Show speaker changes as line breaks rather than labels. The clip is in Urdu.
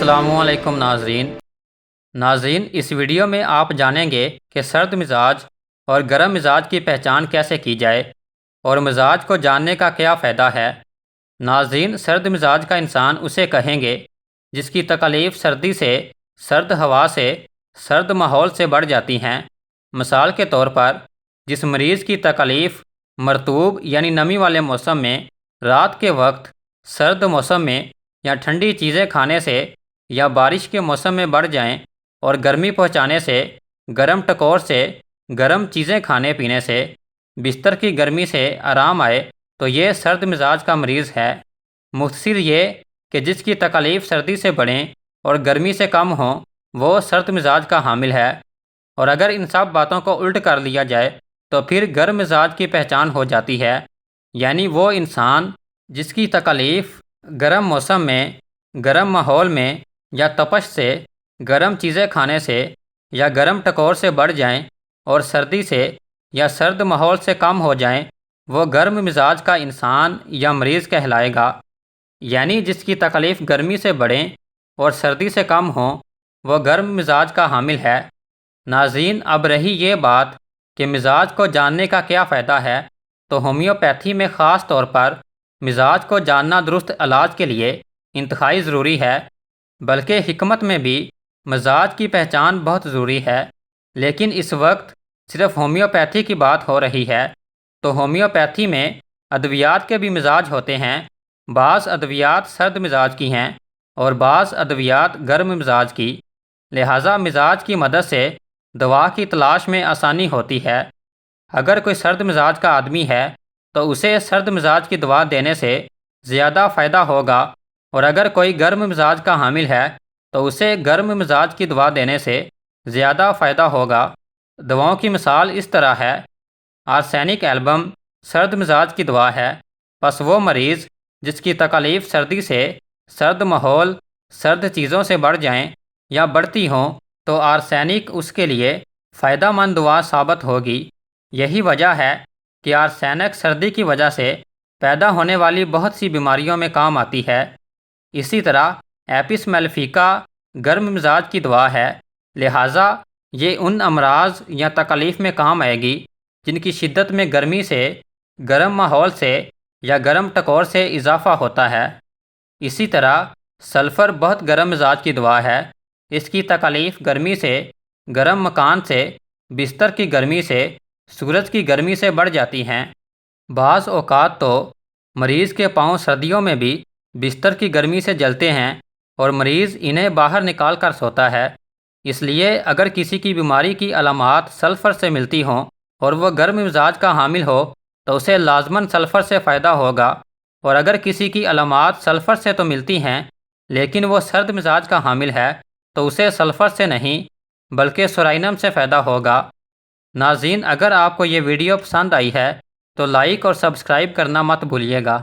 السلام علیکم ناظرین اس ویڈیو میں آپ جانیں گے کہ سرد مزاج اور گرم مزاج کی پہچان کیسے کی جائے اور مزاج کو جاننے کا کیا فائدہ ہے۔ ناظرین، سرد مزاج کا انسان اسے کہیں گے جس کی تکلیف سردی سے، سرد ہوا سے، سرد ماحول سے بڑھ جاتی ہیں۔ مثال کے طور پر جس مریض کی تکلیف مرطوب یعنی نمی والے موسم میں، رات کے وقت سرد موسم میں یا ٹھنڈی چیزیں کھانے سے یا بارش کے موسم میں بڑھ جائیں اور گرمی پہنچانے سے، گرم ٹکور سے، گرم چیزیں کھانے پینے سے بستر کی گرمی سے آرام آئے تو یہ سرد مزاج کا مریض ہے۔ مختصر یہ کہ جس کی تکلیف سردی سے بڑھیں اور گرمی سے کم ہوں وہ سرد مزاج کا حامل ہے، اور اگر ان سب باتوں کو الٹ کر لیا جائے تو پھر گرم مزاج کی پہچان ہو جاتی ہے، یعنی وہ انسان جس کی تکلیف گرم موسم میں، گرم ماحول میں یا تپش سے، گرم چیزیں کھانے سے یا گرم ٹکور سے بڑھ جائیں اور سردی سے یا سرد ماحول سے کم ہو جائیں وہ گرم مزاج کا انسان یا مریض کہلائے گا، یعنی جس کی تکلیف گرمی سے بڑھیں اور سردی سے کم ہوں وہ گرم مزاج کا حامل ہے۔ ناظرین، اب رہی یہ بات کہ مزاج کو جاننے کا کیا فائدہ ہے، تو ہومیوپیتھی میں خاص طور پر مزاج کو جاننا درست علاج کے لیے انتہائی ضروری ہے، بلکہ حکمت میں بھی مزاج کی پہچان بہت ضروری ہے۔ لیکن اس وقت صرف ہومیوپیتھی کی بات ہو رہی ہے، تو ہومیوپیتھی میں ادویات کے بھی مزاج ہوتے ہیں۔ بعض ادویات سرد مزاج کی ہیں اور بعض ادویات گرم مزاج کی، لہٰذا مزاج کی مدد سے دوا کی تلاش میں آسانی ہوتی ہے۔ اگر کوئی سرد مزاج کا آدمی ہے تو اسے سرد مزاج کی دوا دینے سے زیادہ فائدہ ہوگا، اور اگر کوئی گرم مزاج کا حامل ہے تو اسے گرم مزاج کی دوا دینے سے زیادہ فائدہ ہوگا۔ دواؤں کی مثال اس طرح ہے: آرسینک ایلبم سرد مزاج کی دوا ہے، پس وہ مریض جس کی تکلیف سردی سے، سرد ماحول، سرد چیزوں سے بڑھ جائیں یا بڑھتی ہوں تو آرسینک اس کے لیے فائدہ مند دوا ثابت ہوگی۔ یہی وجہ ہے کہ آرسینک سردی کی وجہ سے پیدا ہونے والی بہت سی بیماریوں میں کام آتی ہے۔ اسی طرح ایپس میلیفیکا گرم مزاج کی دوا ہے، لہٰذا یہ ان امراض یا تکلیف میں کام آئے گی جن کی شدت میں گرمی سے، گرم ماحول سے یا گرم ٹکور سے اضافہ ہوتا ہے۔ اسی طرح سلفر بہت گرم مزاج کی دوا ہے، اس کی تکلیف گرمی سے، گرم مکان سے، بستر کی گرمی سے، سورج کی گرمی سے بڑھ جاتی ہیں۔ بعض اوقات تو مریض کے پاؤں سردیوں میں بھی بستر کی گرمی سے جلتے ہیں اور مریض انہیں باہر نکال کر سوتا ہے۔ اس لیے اگر کسی کی بیماری کی علامات سلفر سے ملتی ہوں اور وہ گرم مزاج کا حامل ہو تو اسے لازماً سلفر سے فائدہ ہوگا، اور اگر کسی کی علامات سلفر سے تو ملتی ہیں لیکن وہ سرد مزاج کا حامل ہے تو اسے سلفر سے نہیں بلکہ سورائنم سے فائدہ ہوگا۔ ناظرین، اگر آپ کو یہ ویڈیو پسند آئی ہے تو لائک اور سبسکرائب کرنا مت بھولیے گا۔